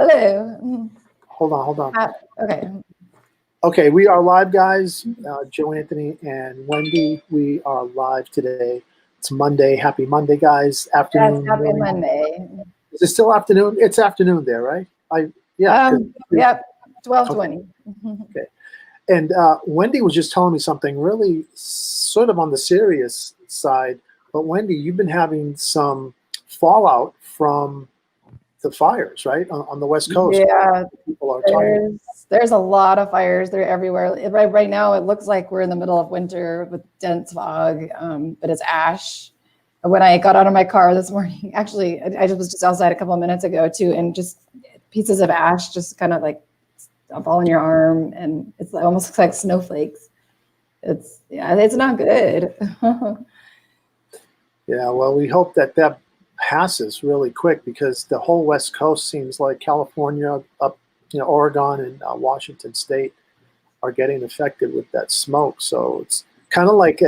Hello. Hold on. Okay. Okay, we are live, guys. Joe Anthony and Wendy, we are live today. It's Monday. Happy Monday, guys. Afternoon. Yes, happy Monday. Is it still afternoon? It's afternoon there, right? Yep, 12:20. Okay. And Wendy was just telling me something really sort of on the serious side. But Wendy, you've been having some fallout from the fires, right, on the West Coast. Yeah, people are talking. There's a lot of fires. They're everywhere. Right now, it looks like we're in the middle of winter with dense fog, but it's ash. When I got out of my car this morning, actually, I was just outside a couple of minutes ago too, and just pieces of ash just kind of like fall on your arm, and it almost looks like snowflakes. It's not good. Yeah, well, we hope that passes really quick, because the whole West Coast seems like California, up, Oregon and Washington State are getting affected with that smoke. So it's kind of like,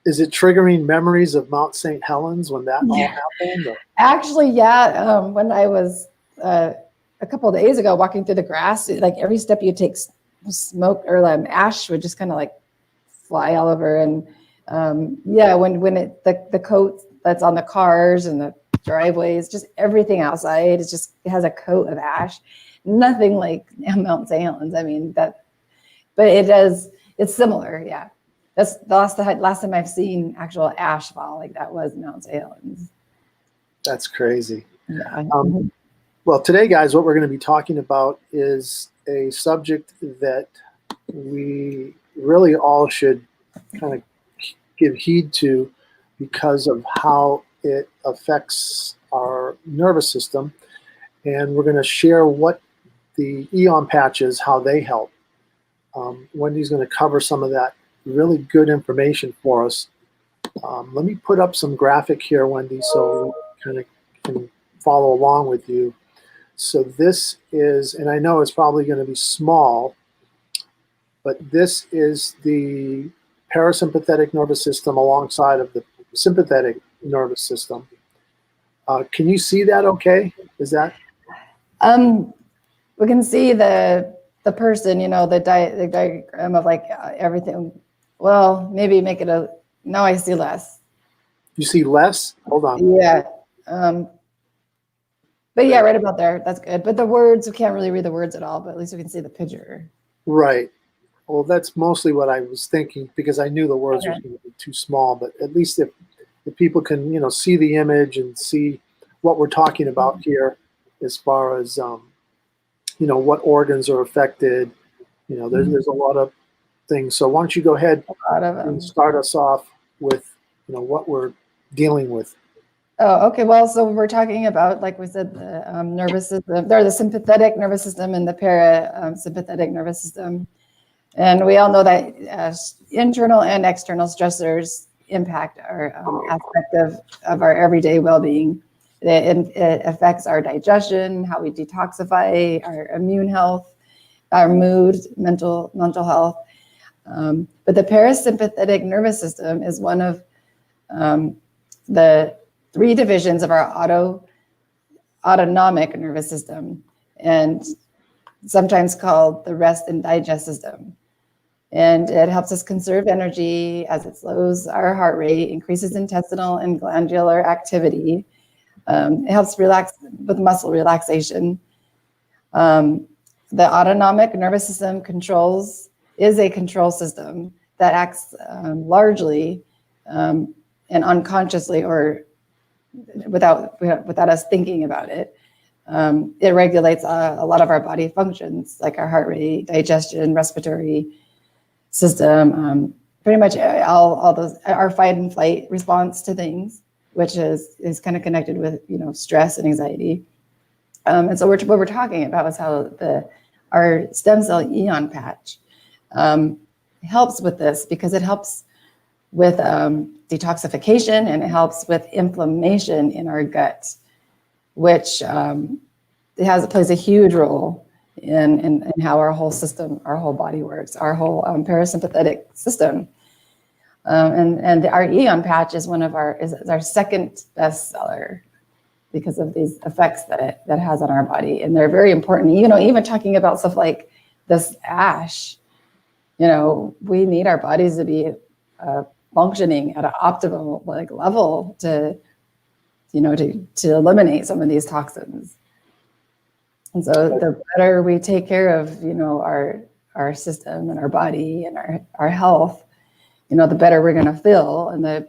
is it triggering memories of Mount St. Helens when that all happened? Or? Actually, yeah. When I was a couple of days ago walking through the grass, like every step you take, smoke or ash would just kind of like fly all over. And when the coat that's on the cars and the driveways, just everything outside, it has a coat of ash. Nothing like Mount St. Helens. I mean but it's similar. Yeah, that's the last time I've seen actual ash fall like that was Mount St. Helens. That's crazy. Yeah. Well, today, guys, what we're going to be talking about is a subject that we really all should kind of give heed to, because of how it affects our nervous system. And we're going to share what the Eon patches, how they help. Wendy's going to cover some of that really good information for us. Let me put up some graphic here, Wendy, so we kind of can follow along with you. So this is, and I know it's probably going to be small, but this is the parasympathetic nervous system alongside of the sympathetic nervous system. Can you see that okay? Is that? We can see the person, the diagram of like everything. Well, maybe make it now I see less. You see less? Hold on. Yeah. But yeah, right about there. That's good. But the words, we can't really read the words at all, but at least we can see the picture. Right. Well, that's mostly what I was thinking, because I knew the words were going to be too small. But at least if people can, see the image and see what we're talking about here, as far as, what organs are affected. There's a lot of things. So why don't you go ahead and start us off with, what we're dealing with. Oh, okay. Well, so we're talking about, like we said, the nervous system. They're the sympathetic nervous system and the parasympathetic nervous system. And we all know that internal and external stressors impact our aspect of our everyday well-being. It affects our digestion, how we detoxify, our immune health, our mood, mental health. But the parasympathetic nervous system is one of the 3 divisions of our autonomic nervous system, and sometimes called the rest and digest system. And it helps us conserve energy as it slows our heart rate, increases intestinal and glandular activity. It helps relax with muscle relaxation. The autonomic nervous system is a control system that acts largely and unconsciously, or without us thinking about it. It regulates a lot of our body functions, like our heart rate, digestion, respiratory system, pretty much all those, our fight and flight response to things, which is kind of connected with stress and anxiety. And so what we're talking about is how our stem cell Eon patch helps with this, because it helps with detoxification, and it helps with inflammation in our gut, which plays a huge role in how our whole system, our whole body works, our whole parasympathetic system. And our Eon patch is our second bestseller. because of these effects that it has on our body. And they're very important. Even talking about stuff like this ash, we need our bodies to be functioning at an optimal level to eliminate some of these toxins. And so the better we take care of, our system and our body and our health, the better we're going to feel, and the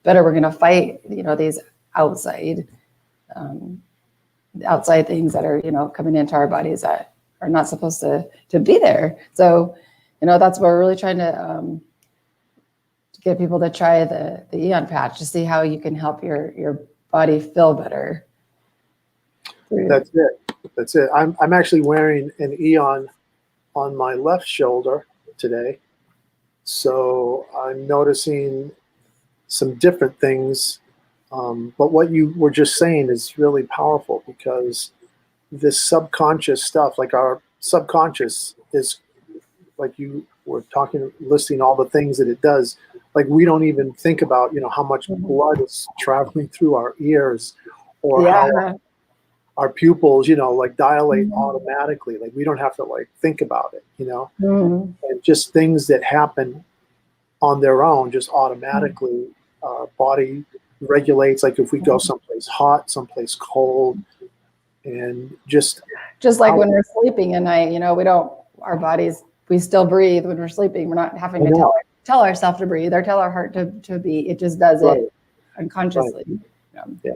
better we're going to fight, these outside things that are, coming into our bodies that are not supposed to be there. So, that's what we're really trying to get people to try the Eon patch to see how you can help your body feel better. That's it. I'm actually wearing an Eon on my left shoulder today. So I'm noticing some different things. But what you were just saying is really powerful, because this subconscious stuff, like our subconscious is, like you were listing all the things that it does. Like, we don't even think about, how much blood is traveling through our ears, or how our pupils, dilate automatically. Like, we don't have to think about it, and just things that happen on their own, just automatically. Body regulates, like if we go someplace hot, someplace cold, and just like when we're sleeping at night, our bodies, we still breathe when we're sleeping. We're not having to tell ourselves to breathe or tell our heart to beat. It just does it unconsciously. Yeah.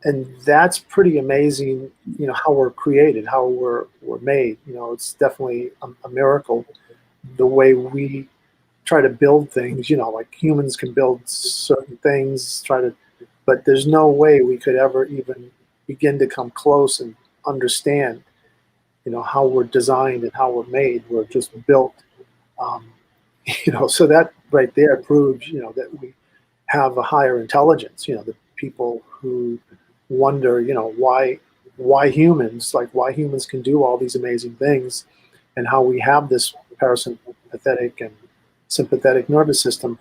And that's pretty amazing, how we're created, how we're made. It's definitely a miracle, the way we try to build things, like humans can build certain things, but there's no way we could ever even begin to come close and understand, how we're designed and how we're made. We're just built, so that right there proves, that we have a higher intelligence. The people who wonder, why humans can do all these amazing things, and how we have this parasympathetic and sympathetic nervous system.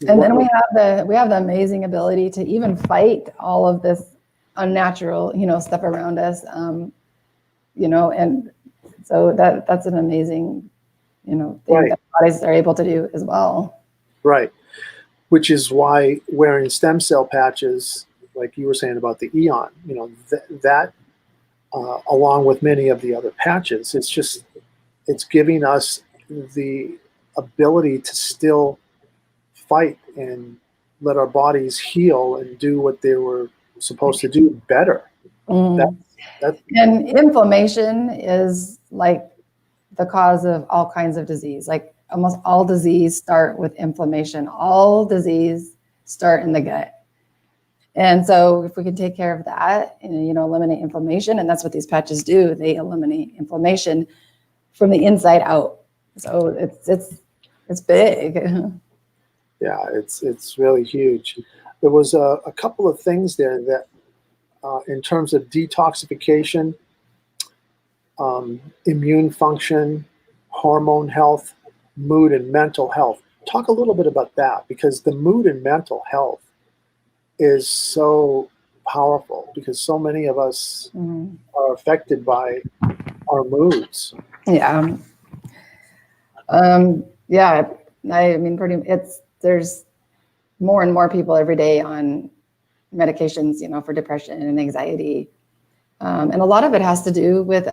And then we have the amazing ability to even fight all of this unnatural, stuff around us. And so that's an amazing, thing that bodies are able to do as well. Right. Which is why wearing stem cell patches, like you were saying about the Eon, that along with many of the other patches, it's giving us the ability to still fight and let our bodies heal and do what they were supposed to do better. And inflammation is like the cause of all kinds of disease. Like almost all disease start with inflammation. All disease start in the gut. And so if we can take care of that and, eliminate inflammation, and that's what these patches do, they eliminate inflammation from the inside out. So it's big. Yeah, it's really huge. There was a couple of things there that, in terms of detoxification, immune function, hormone health, mood and mental health. Talk a little bit about that, because the mood and mental health is so powerful, because so many of us are affected by our moods. Yeah. I mean, there's more and more people every day on medications, for depression and anxiety. And a lot of it has to do with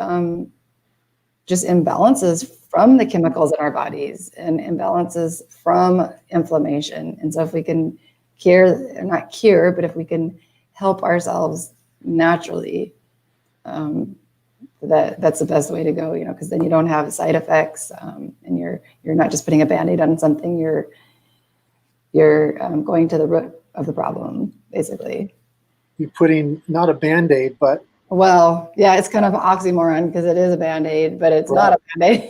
just imbalances from the chemicals in our bodies and imbalances from inflammation. And so if we can not cure, but if we can help ourselves naturally, that's the best way to go, because then you don't have side effects, and you're not just putting a Band-Aid on something. You're going to the root of the problem, basically. You're putting not a Band-Aid, but it's kind of an oxymoron, because it is a Band-Aid, but it's not a Band-Aid.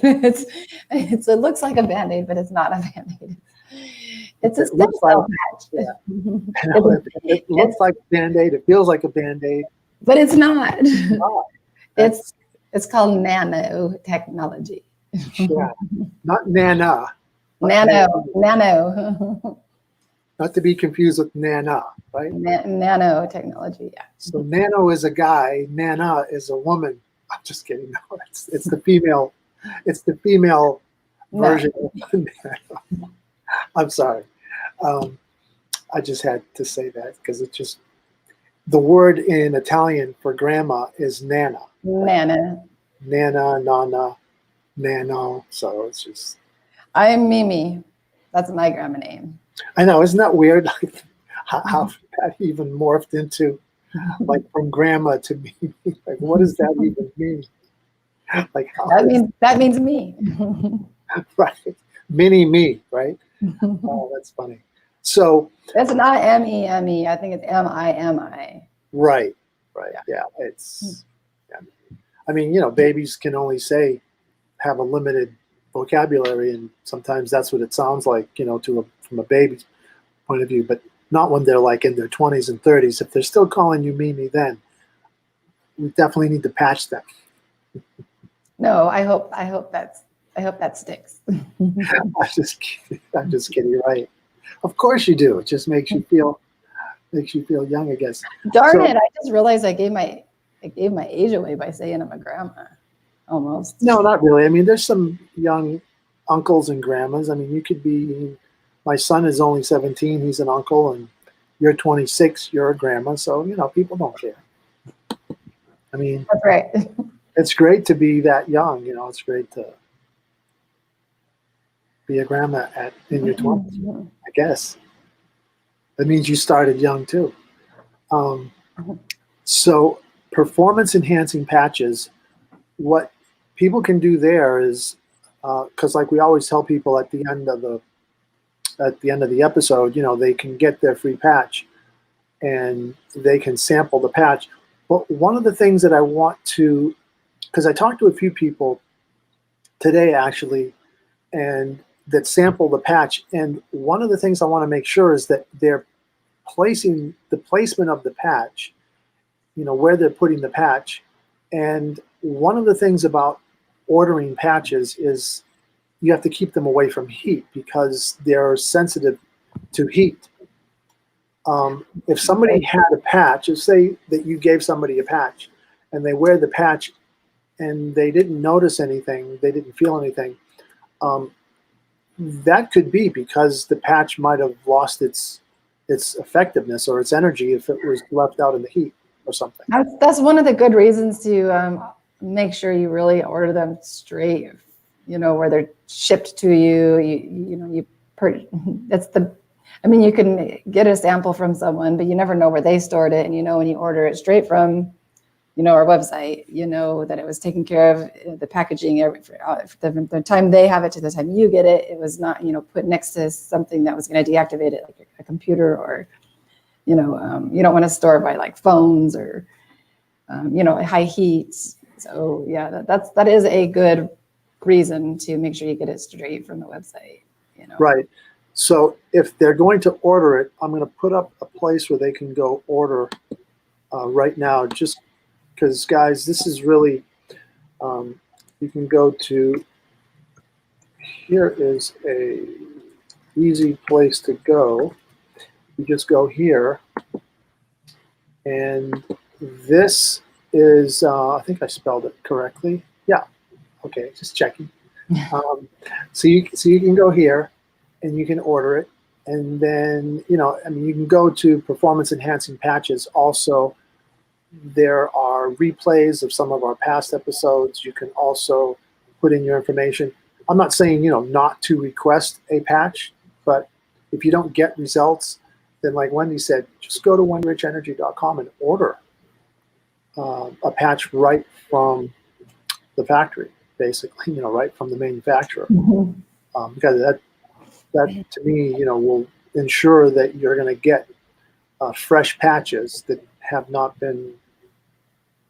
It looks like a Band-Aid, but it's not a Band-Aid. It's a stem cell patch. Yeah. It looks like a Band-Aid. It feels like a Band-Aid, but it's not. It's called nanotechnology. Yeah, not nana. Nano. Not to be confused with Nana, right? Nanotechnology, yeah. So Nano is a guy, Nana is a woman. I'm just kidding. No, it's the female. It's the female version of Nano. I'm sorry. I just had to say that because it's just the word in Italian for grandma is Nana. Nana. Nana, Nana, Nano. So it's just. I'm Mimi. That's my grandma name. I know, isn't that weird? How that even morphed into like from grandma to Mimi. Like, what does that even mean? Like that means me. Right, mini me, right? Oh, that's funny. So it's not M-E-M-E. I think it's M-I-M-I. Right. Yeah, it's. Yeah. I mean, babies can only have a limited vocabulary, and sometimes that's what it sounds like, from a baby's point of view, but not when they're like in their 20s and 30s. If they're still calling you Mimi, then we definitely need to patch them. No, I hope that sticks. I'm just kidding. Right? Of course you do. It just makes you feel young, I guess. Darn it! I just realized I gave my age away by saying I'm a grandma. Almost. No, not really. I mean, there's some young uncles and grandmas. I mean, you could be. My son is only 17. He's an uncle, and you're 26. You're a grandma. So people don't care. I mean, that's right. It's great to be that young. It's great to be a grandma in your 20s. I guess that means you started young too. So performance enhancing patches. What people can do there is, because like we always tell people at the end of the episode, they can get their free patch and they can sample the patch. But one of the things that I want to, because I talked to a few people today actually, and that sample the patch, and one of the things I want to make sure is that they're placing the placement of the patch, where they're putting the patch. And one of the things about ordering patches is you have to keep them away from heat because they're sensitive to heat. If somebody had a patch, let's say that you gave somebody a patch and they wear the patch and they didn't notice anything, they didn't feel anything, that could be because the patch might have lost its effectiveness or its energy if it was left out in the heat or something. That's one of the good reasons to make sure you really order them straight, where they're shipped to you. I mean, you can get a sample from someone, but you never know where they stored it. And when you order it straight from, our website, that it was taken care of, the packaging, from the time they have it to the time you get it, it was not, put next to something that was going to deactivate it, like a computer, or, you don't want to store it by like phones or, high heat. So yeah, that is a good reason to make sure you get it straight from the website. Right. So if they're going to order it, I'm going to put up a place where they can go order right now, just because, guys, this is really, you can go to, here is a easy place to go. You just go here, and this is, I think I spelled it correctly. Yeah. Okay, just checking. So you can go here and you can order it. And then, you can go to performance enhancing patches. Also, there are replays of some of our past episodes. You can also put in your information. I'm not saying, not to request a patch, but if you don't get results, then like Wendy said, just go to onerichenergy.com and order a patch right from the factory, basically, right from the manufacturer. Because that to me, will ensure that you're going to get fresh patches that have not been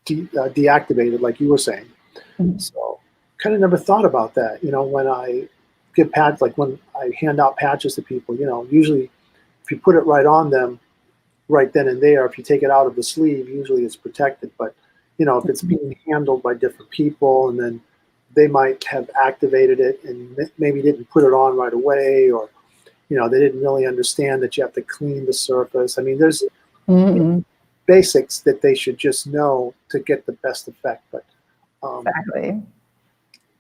deactivated, like you were saying. So kind of never thought about that, when I give patch, like when I hand out patches to people, usually if you put it right on them right then and there, if you take it out of the sleeve, usually it's protected. But, if it's being handled by different people and then they might have activated it and maybe didn't put it on right away, or, they didn't really understand that you have to clean the surface. I mean, there's Mm-hmm. basics that they should just know to get the best effect. Exactly.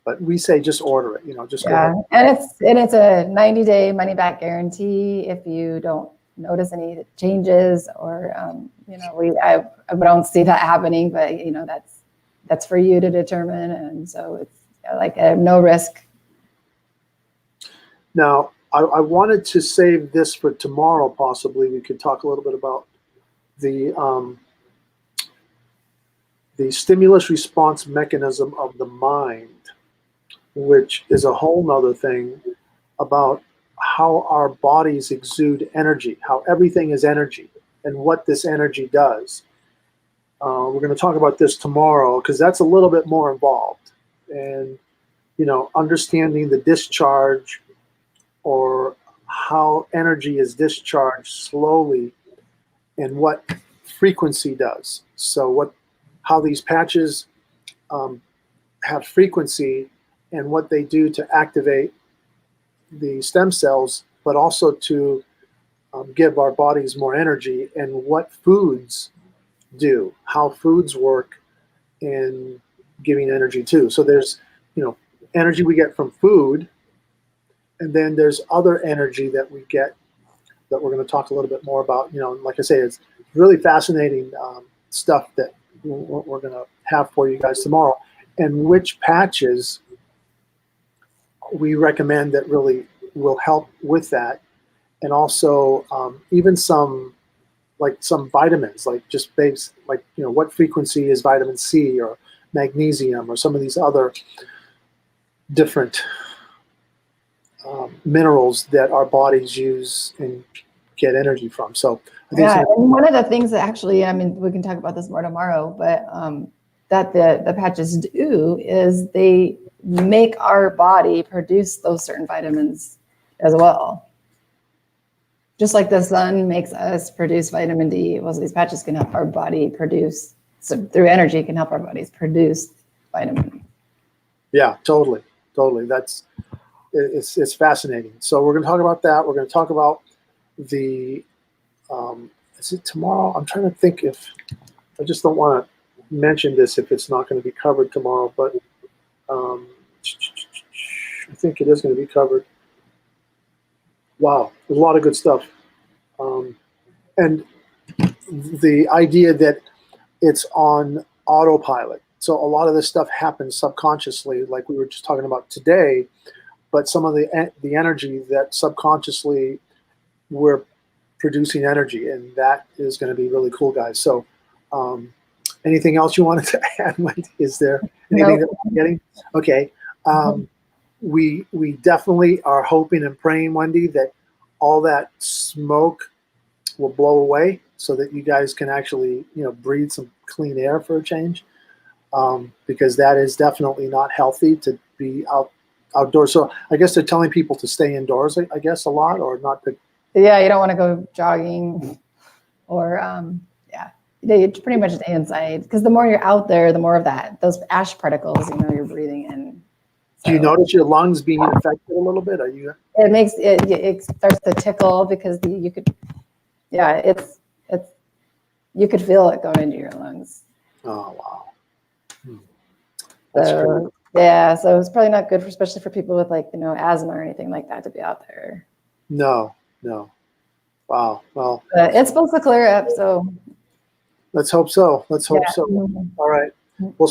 But we say just order it. Just go ahead. And it's a 90-day money back guarantee if you don't notice any changes, or I don't see that happening, but that's for you to determine, and so it's like a no risk. Now, I wanted to save this for tomorrow. Possibly we could talk a little bit about the stimulus response mechanism of the mind, which is a whole nother thing about how our bodies exude energy, how everything is energy, and what this energy does. We're going to talk about this tomorrow because that's a little bit more involved. And, understanding the discharge, or how energy is discharged slowly, and what frequency does. So how these patches have frequency, and what they do to activate the stem cells, but also to give our bodies more energy, and what foods do, how foods work in giving energy too. So there's, energy we get from food, and then there's other energy that we get that we're going to talk a little bit more about. Like I say, it's really fascinating stuff that we're going to have for you guys tomorrow, and which patches we recommend that really will help with that. And also even some vitamins, like just base, like, what frequency is vitamin C or magnesium or some of these other different minerals that our bodies use and get energy from. So I think and one of the things that actually, we can talk about this more tomorrow, but that the patches do is they make our body produce those certain vitamins as well. Just like the sun makes us produce vitamin D, well, these patches can help our body produce, so through energy, can help our bodies produce vitamin D. Yeah, totally. It's fascinating. So we're going to talk about that. We're going to talk about the, is it tomorrow? I'm trying to think if, I just don't want to mention this if it's not going to be covered tomorrow, but I think it is going to be covered. Wow, there's a lot of good stuff. And the idea that it's on autopilot. So a lot of this stuff happens subconsciously, like we were just talking about today, but some of the energy that subconsciously we're producing energy, and that is going to be really cool, guys. So anything else you wanted to add, Wendy? Is there anything that we're getting? Okay. We definitely are hoping and praying, Wendy, that all that smoke will blow away so that you guys can actually, breathe some clean air for a change, because that is definitely not healthy to be outdoors. So I guess they're telling people to stay indoors, I guess, a lot, or not to. Yeah, you don't want to go jogging, or you pretty much stay inside, because the more you're out there, the more of those ash particles, you're breathing in. So, do you notice your lungs being affected a little bit? Are you? It makes it starts to tickle, because you could feel it going into your lungs. Oh wow. So yeah, so it's probably not good, especially for people with asthma or anything like that, to be out there. No. Wow. Well, but it's supposed to clear up, so let's hope so. Mm-hmm. All right. Well,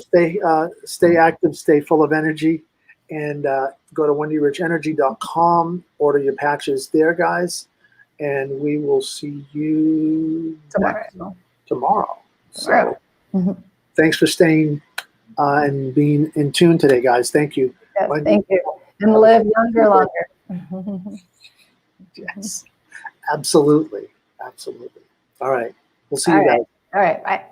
stay active, stay full of energy, and go to wendyrichenergy.com. Order your patches there, guys, and we will see you tomorrow. So, thanks for staying and being in tune today, guys. Thank you. Yes, thank you. And live younger, longer. Yes, absolutely. All right. We'll see you guys. All right. Bye.